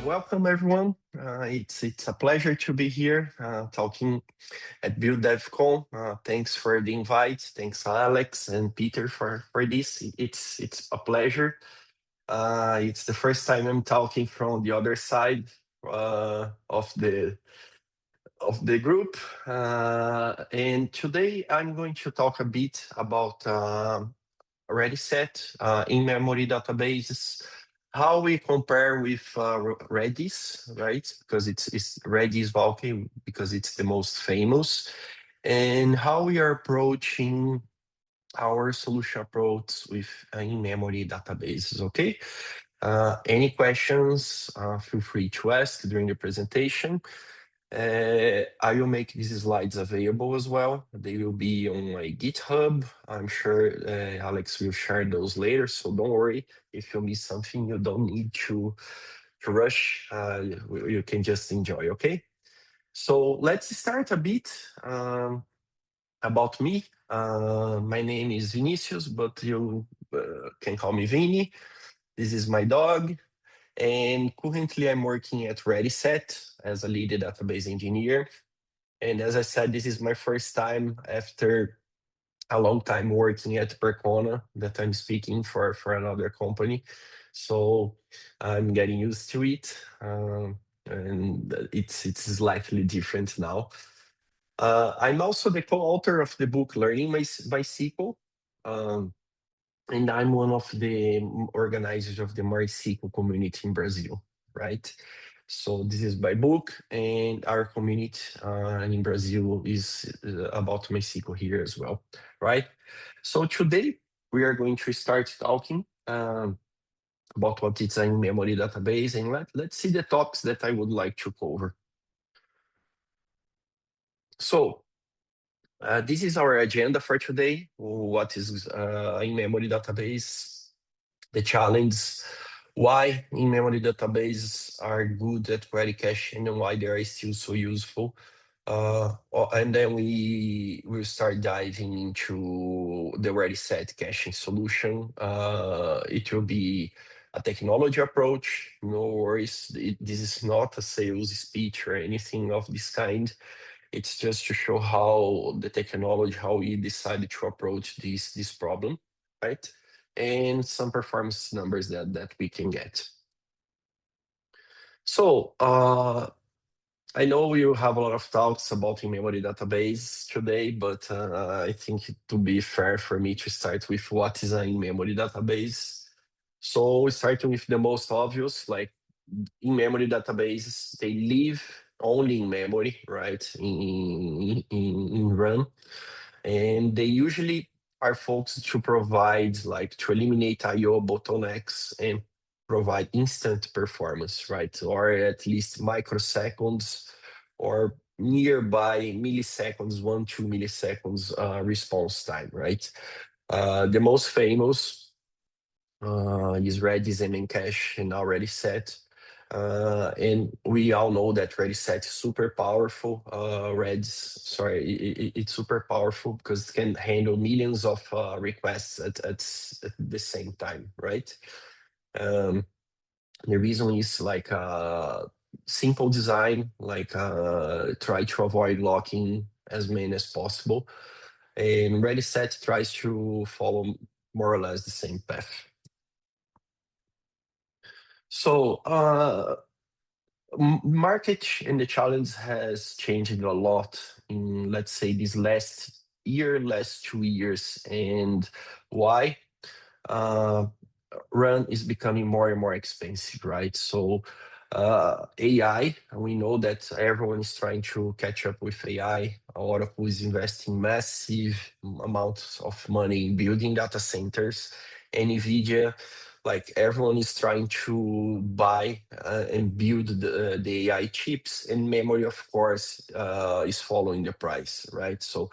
Welcome, everyone. It's a pleasure to be here talking at Build DevCon. Thanks for the invite. Thanks, Alex and Peter, for this. It's a pleasure. It's the first time I'm talking from the other side of the group, and today I'm going to talk a bit about Redis in-memory databases, how we compare with Redis, right? Because it's Redis-level because it's the most famous, and how we are approaching our solution approach with in-memory databases. Okay. Any questions? Feel free to ask during the presentation. I will make these slides available as well. They will be on my GitHub. I'm sure Alex will share those later, so don't worry. If you miss something, you don't need to rush. You can just enjoy, okay? So let's start a bit about me. My name is Vinicius, but you can call me Vini. This is my dog. And currently, I'm working at Redis as a lead database engineer. And as I said, this is my first time after a long time working at Percona that I'm speaking for another company. So I'm getting used to it. And it's slightly different now. I'm also the co-author of the book Learning MySQL. And I'm one of the organizers of the MySQL community in Brazil, right? So this is my book, and our community in Brazil is about MySQL here as well, right? So today we are going to start talking about what is a in-memory database, and let's see the topics that I would like to cover. So this is our agenda for today. What is in-memory database? The challenge, why in-memory databases are good at query caching and why they are still so useful. And then we will start diving into the Redis caching solution. It will be a technology approach. No worries, this is not a sales speech or anything of this kind. It's just to show how the technology, how we decided to approach this problem, right? And some performance numbers that we can get. So I know we will have a lot of talks about in-memory database today, but I think to be fair for me to start with what is an in-memory database. So starting with the most obvious, like in-memory databases, they live only in memory, right? In RAM, and they usually are focused to provide, like, to eliminate I/O bottlenecks and provide instant performance, right? Or at least microseconds or nearby milliseconds, 1-2 milliseconds response time, right? The most famous is Redis and Cache and already set. And we all know that Redis is super powerful. It's super powerful because it can handle millions of requests at the same time, right? The reason is like simple design, like try to avoid locking as many as possible. And Redis tries to follow more or less the same path. So market and the challenge has changed a lot in, let's say, this last 2 years. And why? Run is becoming more and more expensive, right? So AI, we know that everyone is trying to catch up with AI. Oracle is investing massive amounts of money in building data centers, and NVIDIA, like, everyone is trying to buy and build the AI chips, and memory, of course, is following the price, right? So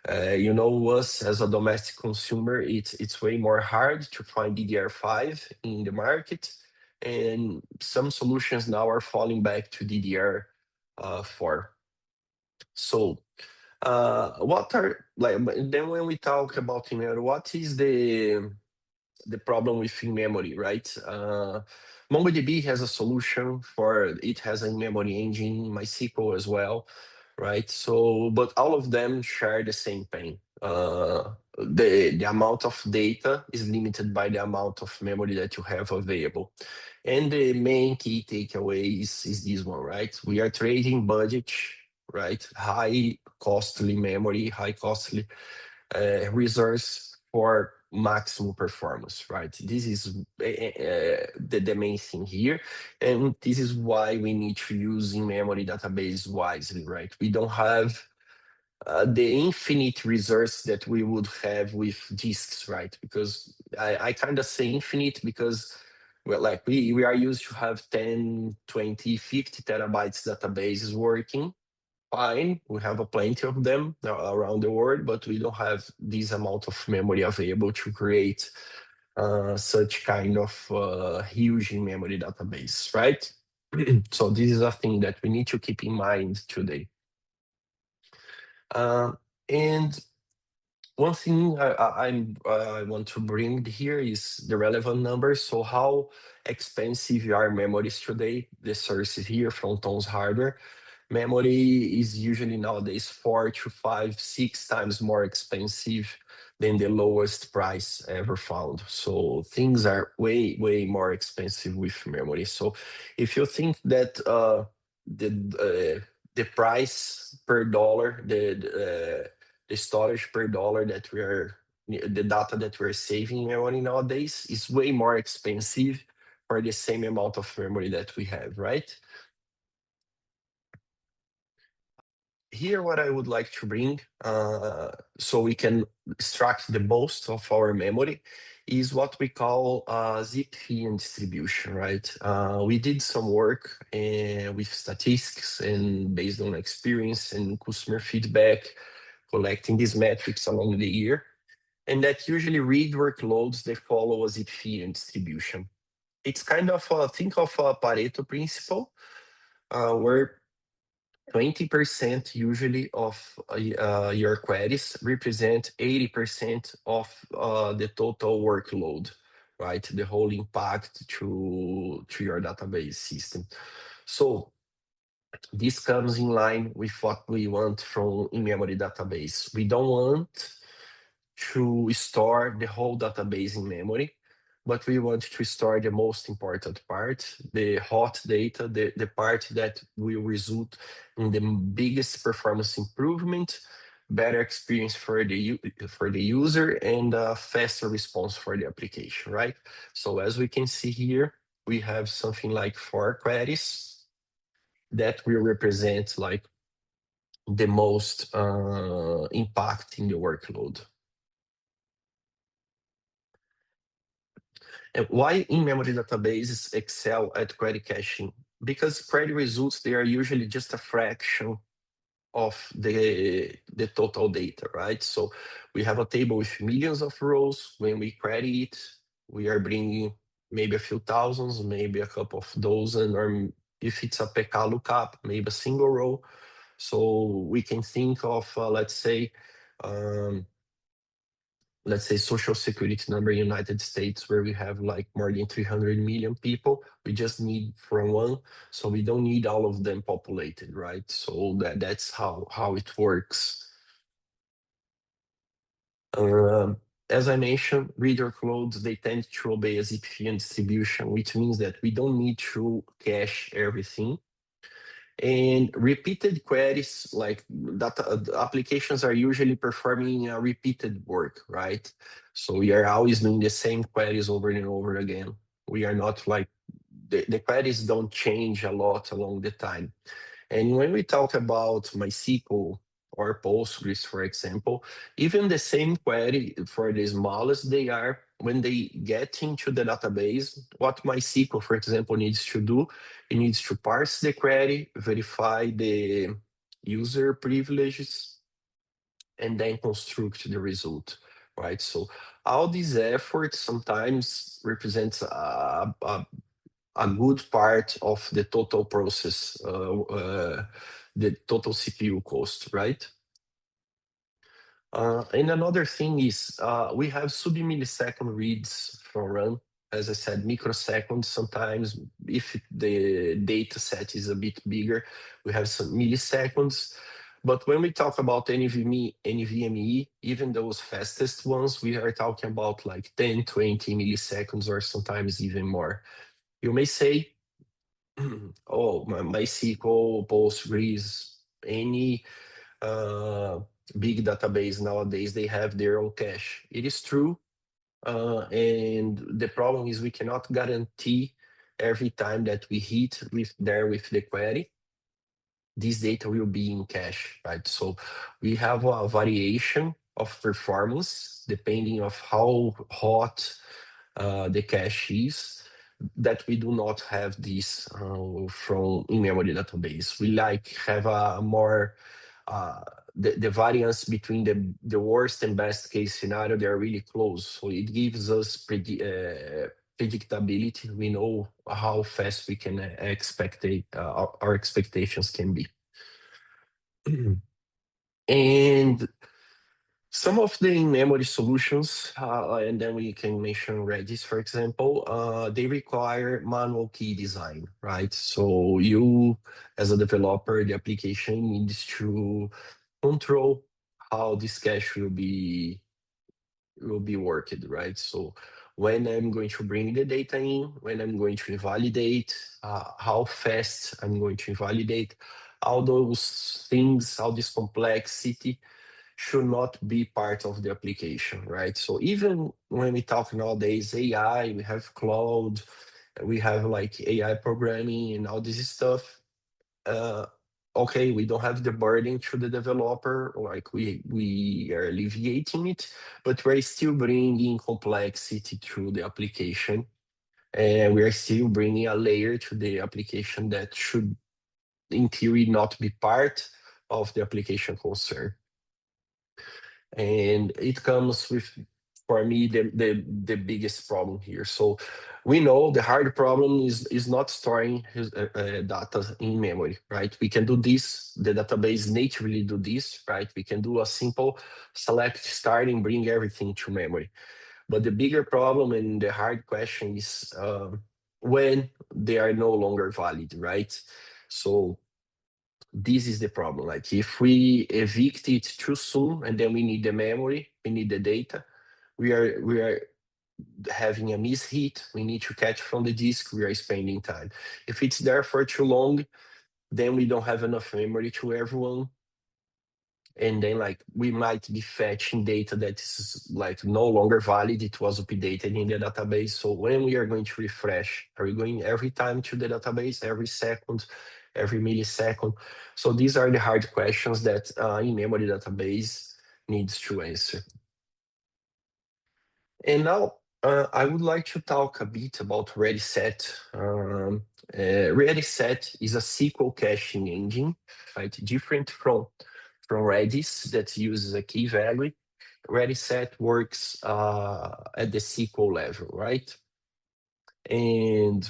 us as a domestic consumer, it's way more hard to find DDR5 in the market, and some solutions now are falling back to DDR4. So what are, like, then when we talk about, what is the the problem with in-memory, right? MongoDB has a solution for it, has a in-memory engine, MySQL as well, right? So, but all of them share the same pain. The amount of data is limited by the amount of memory that you have available. And the main key takeaway is this one, right? We are trading budget, right? High costly memory, high costly resource for maximum performance, right? This is the main thing here. And this is why we need to use in-memory database wisely, right? We don't have the infinite resource that we would have with disks, right? Because I kind of say infinite because well, like we are used to have 10, 20, 50 terabytes databases working fine. We have a plenty of them around the world, but we don't have this amount of memory available to create such kind of huge in-memory database, right? So this is a thing that we need to keep in mind today. And one thing I want to bring here is the relevant numbers. So how expensive are memories today? The source is here from Tom's hardware. Memory is usually nowadays 4 to 5, 6 times more expensive than the lowest price ever found. So things are way, way more expensive with memory. So if you think that the price per dollar, the storage per dollar that we are the data that we're saving in memory nowadays is way more expensive for the same amount of memory that we have, right? Here, what I would like to bring, so we can extract the most of our memory, is what we call zip fee and distribution, right? We did some work with statistics and based on experience and customer feedback, collecting these metrics along the year. And that usually read workloads that follow a zip fee and distribution. It's kind of, think of a Pareto principle, where 20% usually of your queries represent 80% of the total workload, right? The whole impact to your database system. So this comes in line with what we want from in-memory database. We don't want to store the whole database in memory, but we want to store the most important part, the hot data, the part that will result in the biggest performance improvement, better experience for the user, and a faster response for the application, right? So as we can see here, we have something like 4 queries that will represent like the most impact in the workload. And why in-memory databases excel at query caching? Because query results, they are usually just a fraction of the total data, right? So we have a table with millions of rows. When we query it, we are bringing maybe a few thousands, maybe a couple of dozen, or if it's a PK lookup, maybe a single row. So we can think of, let's say social security number in United States, where we have like more than 300 million people. We just need from one, so we don't need all of them populated, right? So that's how it works. As I mentioned, read workloads, they tend to obey a zip fee and distribution, which means that we don't need to cache everything. And repeated queries, like data applications are usually performing repeated work, right? So we are always doing the same queries over and over again. We are not like, the queries don't change a lot along the time. And when we talk about MySQL or Postgres, for example, even the same query for the smallest they are, when they get into the database, what MySQL, for example, needs to do, it needs to parse the query, verify the user privileges, and then construct the result, right? So all these efforts sometimes represents a good part of the total process, the total CPU cost, right? And another thing is we have sub-millisecond reads from run. As I said, microseconds sometimes. If the data set is a bit bigger, we have some milliseconds. But when we talk about NVMe, even those fastest ones, we are talking about like 10, 20 milliseconds or sometimes even more. You may say, oh, MySQL, Postgres, any uh, big database nowadays, they have their own cache. It is true. And the problem is we cannot guarantee every time that we hit with the query, this data will be in cache, right? So we have a variation of performance depending of how hot the cache is, that we do not have this from in-memory database. We like have a more uh, the variance between the worst and best case scenario, they are really close. So it gives us predictability. We know how fast we can expect our expectations can be. And some of the in-memory solutions, and then we can mention Redis, for example, they require manual key design, right? So you, as a developer, the application needs to control how this cache will be worked, right? So when I'm going to bring the data in, when I'm going to invalidate, how fast I'm going to invalidate, all those things, all this complexity should not be part of the application, right? So even when we talk nowadays AI, we have cloud, we have like AI programming and all this stuff. Uh, okay, we don't have the burden to the developer, like we are alleviating it, but we're still bringing complexity to the application, and we are still bringing a layer to the application that should, in theory, not be part of the application concern. And it comes with, for me, the biggest problem here. So we know the hard problem is not storing his data in memory, right? We can do this, the database natively do this, right? We can do a simple select start and bring everything to memory. But the bigger problem and the hard question is when they are no longer valid, right? So this is the problem. Like if we evict it too soon and then we need the memory, we need the data, we are having a mishit, we need to catch from the disk, we are spending time. If it's there for too long, then we don't have enough memory to everyone. And then like we might be fetching data that is like no longer valid, it was updated in the database. So when we are going to refresh, are we going every time to the database, every second, every millisecond? So these are the hard questions that in-memory database needs to answer. And now I would like to talk a bit about Redis-set. Redis-set is a SQL caching engine, right? Different from Redis that uses a key value. Redis-set works at the SQL level, right? And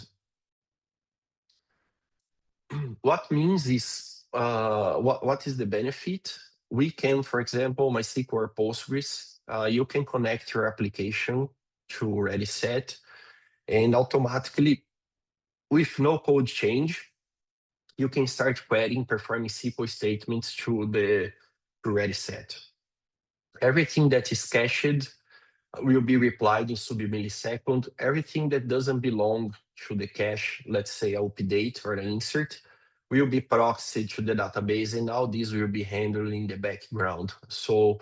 what means is, what is the benefit? We can, for example, MySQL or Postgres, you can connect your application to Redis-set, and automatically, with no code change, you can start querying, performing SQL statements to Redis-set. Everything that is cached will be replied in sub-millisecond. Everything that doesn't belong to the cache, let's say an update or an insert, will be proxied to the database, and all this will be handled in the background. So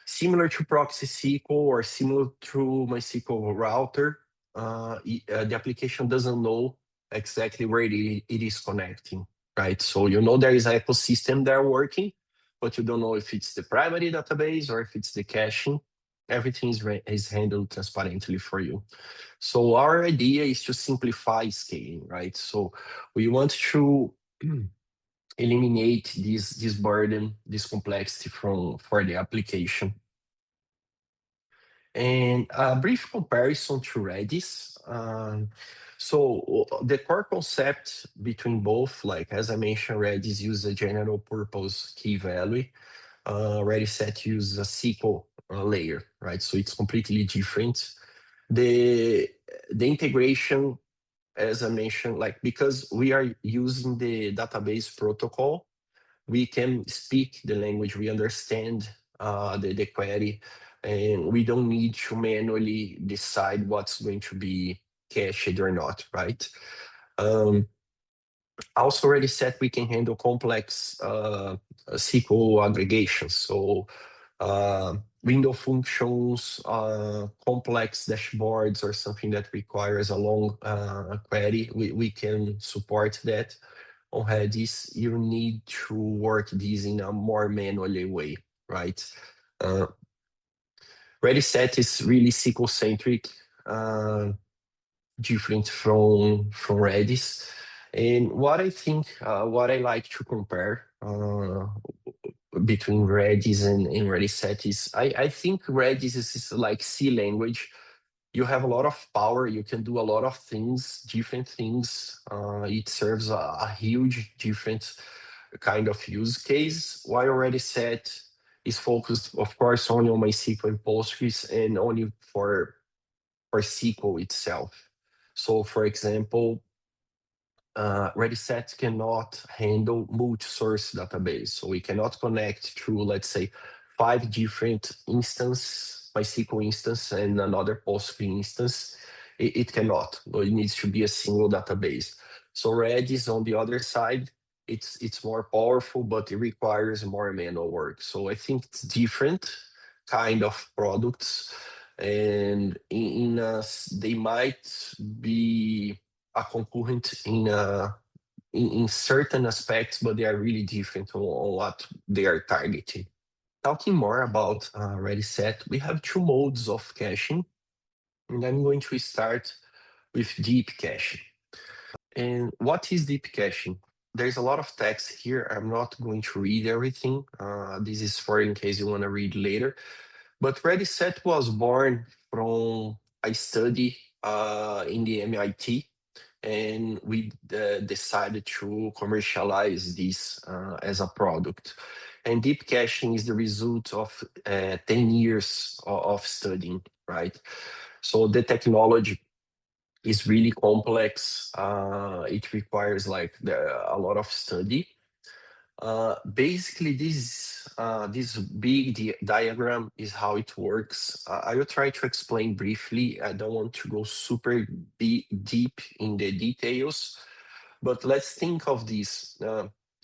similar to proxy SQL or similar to MySQL router, the application doesn't know exactly where it is connecting, right? So you know there is an ecosystem there working, but you don't know if it's the primary database or if it's the caching. Everything is handled transparently for you. So our idea is to simplify scaling, right? So we want to eliminate this burden, this complexity for the application. And a brief comparison to Redis. So the core concept between both, like as I mentioned, Redis uses a general purpose key value. Redis set uses a SQL layer, right? So it's completely different. The integration, as I mentioned, like because we are using the database protocol, we can speak the language, we understand the query, and we don't need to manually decide what's going to be cached or not, right? Um, Also already said we can handle complex SQL aggregations. So window functions, complex dashboards, or something that requires a long query, we can support that. On Redis, you need to work this in a more manually way, right? Uh, Redis set is really SQL centric. Different from Redis. And what I think, what I like to compare between Redis and Redis set is, I think Redis is like C language. You have a lot of power. You can do a lot of things, different things. It serves a huge different kind of use case. While Redis set is focused, of course, only on MySQL and Postgres and only for SQL itself. So, for example, Redis cannot handle multi-source database. So we cannot connect to, let's say, 5 different instance, MySQL instance and another Postgres instance. It cannot. It needs to be a single database. So Redis, on the other side, it's more powerful, but it requires more manual work. So I think it's different kind of products, and they might be a concurrent in certain aspects, but they are really different on what they are targeting. Talking more about Ready Set, we have two modes of caching, and I'm going to start with deep caching. And what is deep caching? There's a lot of text here. I'm not going to read everything. This is for in case you want to read later. But Ready Set was born from a study in the MIT, and we decided to commercialize this as a product. And deep caching is the result of 10 years of studying, right? So the technology is really complex. It requires like a lot of study. Basically, this big diagram is how it works. I will try to explain briefly. I don't want to go super deep in the details, but let's think of this.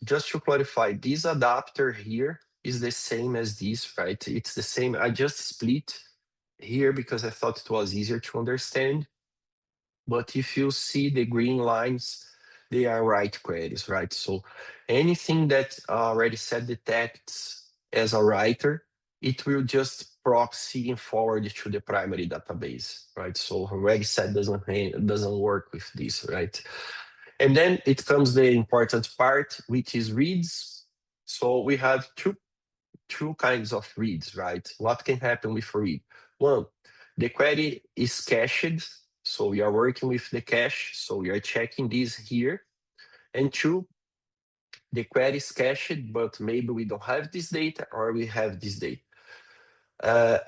Just to clarify, this adapter here is the same as this, right? It's the same. I just split here because I thought it was easier to understand. But if you see the green lines, they are write queries, right? So anything that already set detects as a writer, it will just proxy and forward to the primary database, right? So regset doesn't work with this, right? And then it comes the important part, which is reads. So we have two kinds of reads, right? What can happen with a read? One, the query is cached, so we are working with the cache, so we are checking this here. And two, the query is cached, but maybe we don't have this data or we have this data.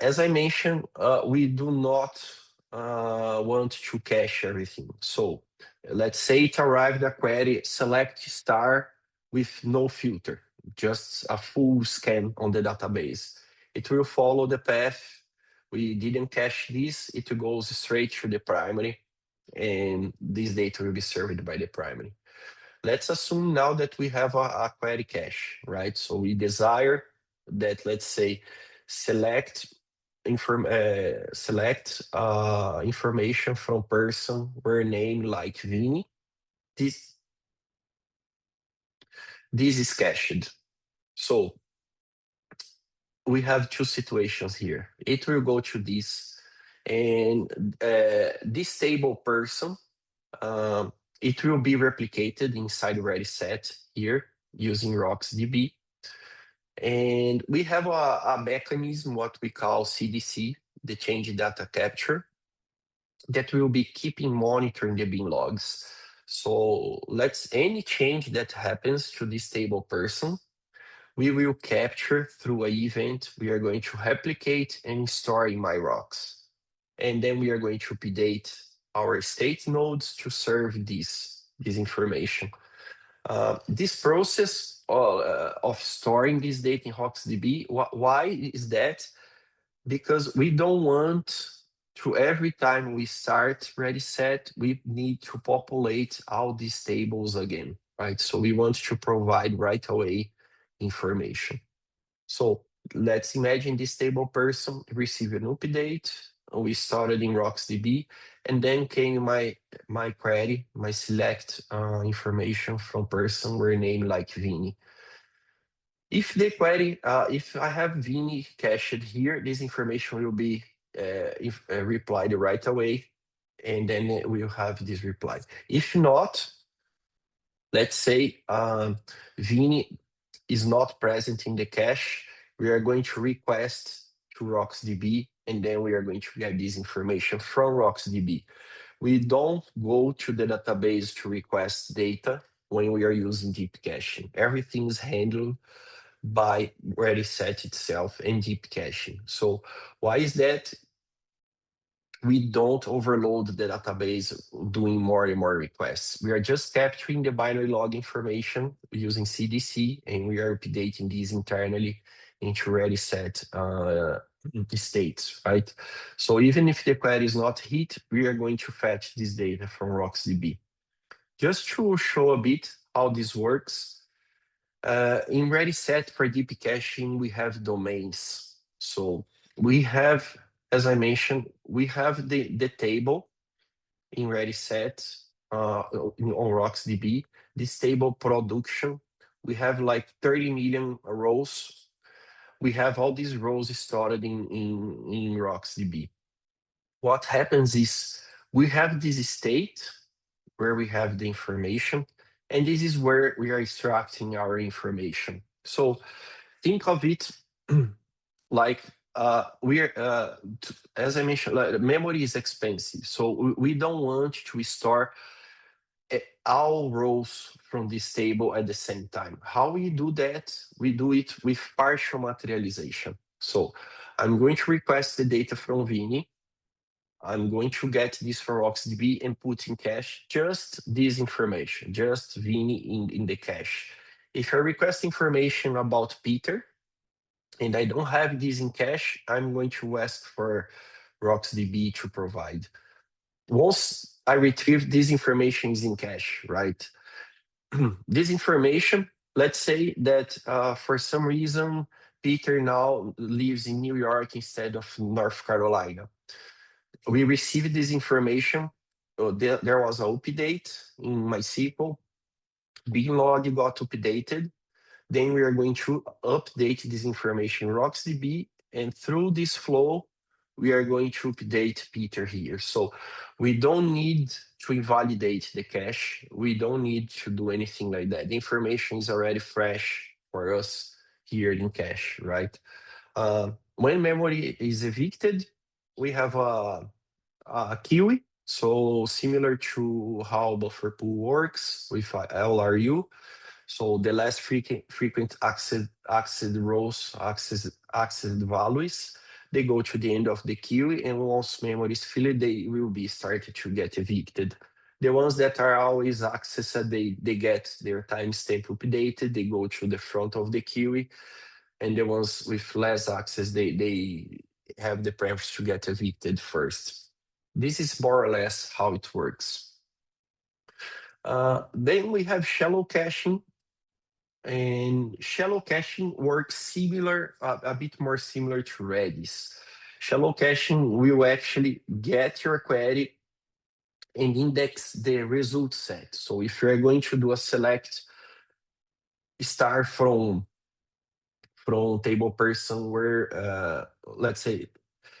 As I mentioned, we do not want to cache everything. So let's say it arrived a query, select star with no filter, just a full scan on the database. It will follow the path. We didn't cache this, it goes straight to the primary, and this data will be served by the primary. Let's assume now that we have a query cache, right? So we desire that, let's say, select information from person where name like Vini. This is cached. So we have two situations here. It will go to this, and this table person, it will be replicated inside Redis here using RocksDB. And we have a mechanism, what we call CDC, the change data capture, that will be keeping monitoring the bin logs. So any change that happens to this table person we will capture through an event. We are going to replicate and store in MyRocks. And then we are going to update our state nodes to serve this information. This process of storing this data in RocksDB, why is that? Because we don't want to, every time we start ready set, we need to populate all these tables again, right? So we want to provide right away information. So let's imagine this table person received an update. We started in RocksDB, and then came my query, my select information from person were named like Vini. If the query, if I have Vini cached here, this information will be replied right away, and then we'll have this reply. If not, let's say Vini is not present in the cache, we are going to request to RocksDB, and then we are going to get this information from RocksDB. We don't go to the database to request data when we are using deep caching. Everything is handled by Redis itself and deep caching. So why is that? We don't overload the database doing more and more requests. We are just capturing the binary log information using CDC, and we are updating these internally into Redis states, right? So even if the query is not hit, we are going to fetch this data from RocksDB. Just to show a bit how this works, in Redis for deep caching, we have domains. So we have, as I mentioned, we have the table in Redis on RocksDB. This table production, we have like 30 million rows. We have all these rows stored in RocksDB. What happens is we have this state where we have the information, and this is where we are extracting our information. So think of it like as I mentioned, like, memory is expensive, so we don't want to store all rows from this table at the same time. How we do that? We do it with partial materialization. So I'm going to request the data from Vini. I'm going to get this from RocksDB and put in cache just this information, just Vini in the cache. If I request information about Peter and I don't have this in cache, I'm going to ask for RocksDB to provide. Once I retrieve this information is in cache, right? This information, let's say that for some reason, Peter now lives in New York instead of North Carolina. We received this information. There was an update in MySQL. Binlog got updated. Then we are going to update this information in RocksDB. And through this flow, we are going to update Peter here. So we don't need to invalidate the cache. We don't need to do anything like that. The information is already fresh for us here in cache, right? When memory is evicted, we have a Kiwi. So similar to how buffer pool works with LRU. So the less frequent accessed rows, accessed values, they go to the end of the queue, and once memory is filled, they will be started to get evicted. The ones that are always accessed, they get their timestamp updated, they go to the front of the queue, and the ones with less access, they have the preference to get evicted first. This is more or less how it works. Then we have shallow caching. And shallow caching works similar, a bit more similar to Redis. Shallow caching will actually get your query and index the result set. So if you're going to do a select star from table person where, let's say,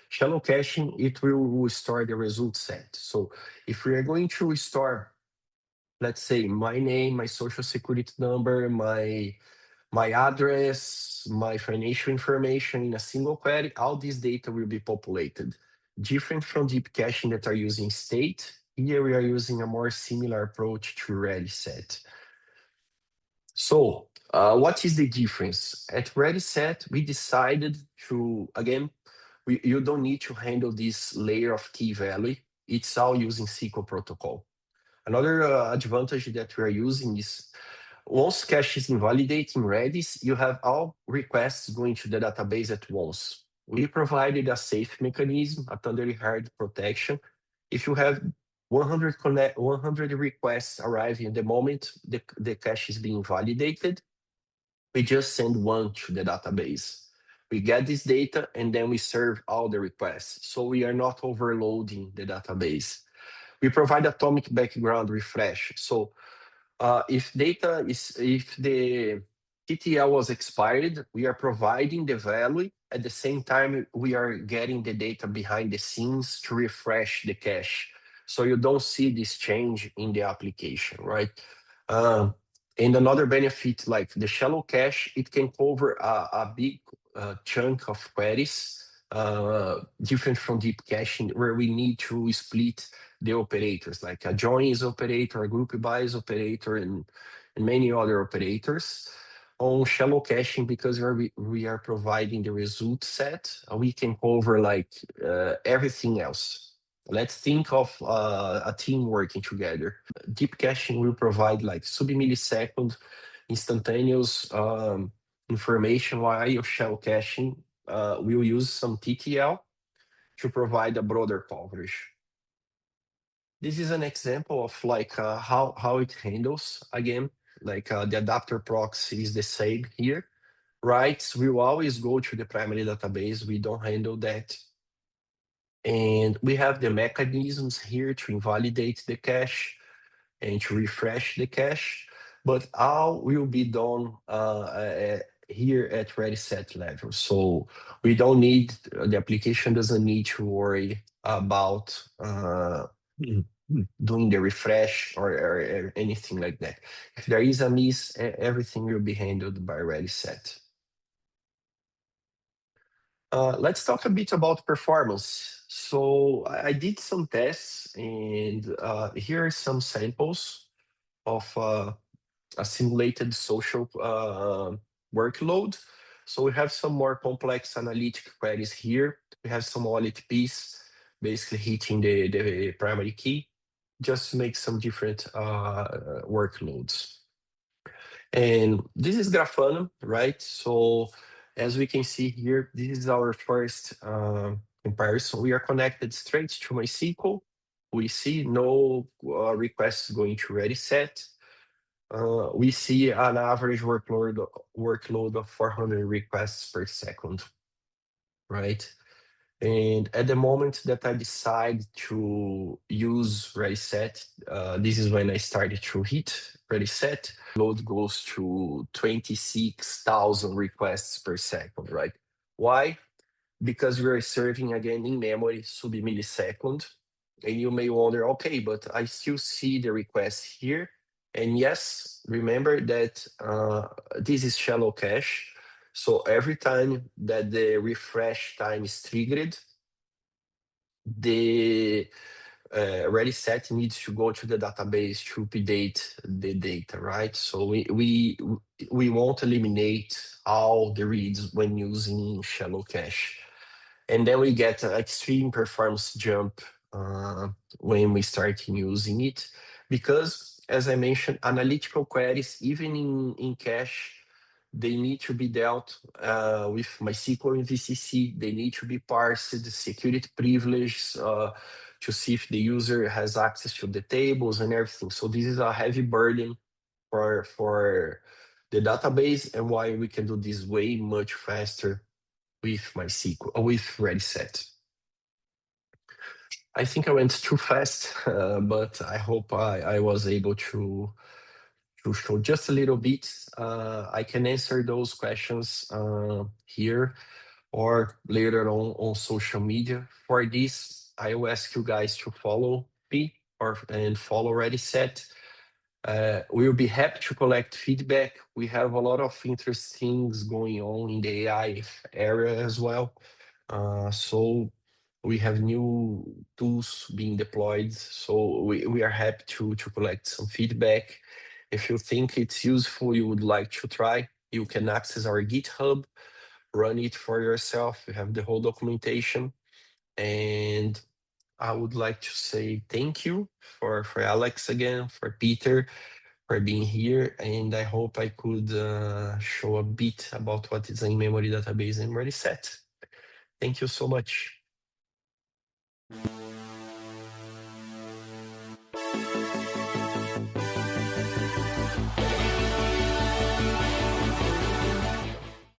shallow caching, it will store the result set. So if we are going to store, let's say, my name, my social security number, my address, my financial information in a single query, all this data will be populated. Different from deep caching that are using state, here we are using a more similar approach to Redis. So What is the difference? At Redis-set, we decided to, again, you don't need to handle this layer of key value. It's all using SQL protocol. Another advantage that we are using is once cache is invalidated in Redis, you have all requests going to the database at once. We provided a safe mechanism, a thundering hard protection. If you have 100 requests arriving at the moment the cache is being validated, we just send one to the database. We get this data and then we serve all the requests. So we are not overloading the database. We provide atomic background refresh. So if the TTL was expired, we are providing the value. At the same time, we are getting the data behind the scenes to refresh the cache. So you don't see this change in the application, right? Um, and another benefit, like the shallow cache, it can cover a big chunk of queries, different from deep caching, where we need to split the operators, like a join is operator, a group by is operator, and many other operators. On shallow caching, because we are providing the result set, we can cover like everything else. Let's think of a team working together. Deep caching will provide like sub-millisecond instantaneous information, while shallow caching will use some TTL to provide a broader coverage. This is an example of like how it handles. Again, like the adapter proxy is the same here. Writes will always go to the primary database. We don't handle that. And we have the mechanisms here to invalidate the cache and to refresh the cache, but all will be done here at Redis-set level. So we don't need, the application doesn't need to worry about doing the refresh or anything like that. If there is a miss, everything will be handled by Redis-set. Let's talk a bit about performance. So I did some tests, and here are some samples of a simulated social workload. So we have some more complex analytic queries here. We have some OLTPs basically hitting the primary key just to make some different workloads. And this is Grafana, right? So as we can see here, this is our first comparison. We are connected straight to MySQL. We see no requests going to Redis-set. We see an average workload of 400 requests per second, right? And at the moment that I decide to use Redis-set, this is when I started to hit Redis-set. Load goes to 26,000 requests per second, right? Why? Because we are serving again in memory sub-millisecond. And you may wonder, okay, but I still see the request here. And yes, remember that this is shallow cache. So every time that the refresh time is triggered, the Redis-set needs to go to the database to update the data, right? So we won't eliminate all the reads when using shallow cache. And then we get an extreme performance jump when we start using it. Because, as I mentioned, analytical queries, even in cache, they need to be dealt with MySQL and VCC. They need to be parsed, security privileges, to see if the user has access to the tables and everything. So this is a heavy burden for the database, and why we can do this way much faster with MySQL, with Redis-set. I think I went too fast, but I hope I was able to show just a little bit. I can answer those questions here or later on social media. For this, I will ask you guys to follow me and follow Redis-set. We'll be happy to collect feedback. We have a lot of interesting things going on in the AI area as well. So we have new tools being deployed. So we are happy to collect some feedback. If you think it's useful, you would like to try, you can access our GitHub, run it for yourself. You have the whole documentation. And I would like to say thank you for Alex again, for Peter, for being here. And I hope I could show a bit about what is a in-memory database and ready set. Thank you so much.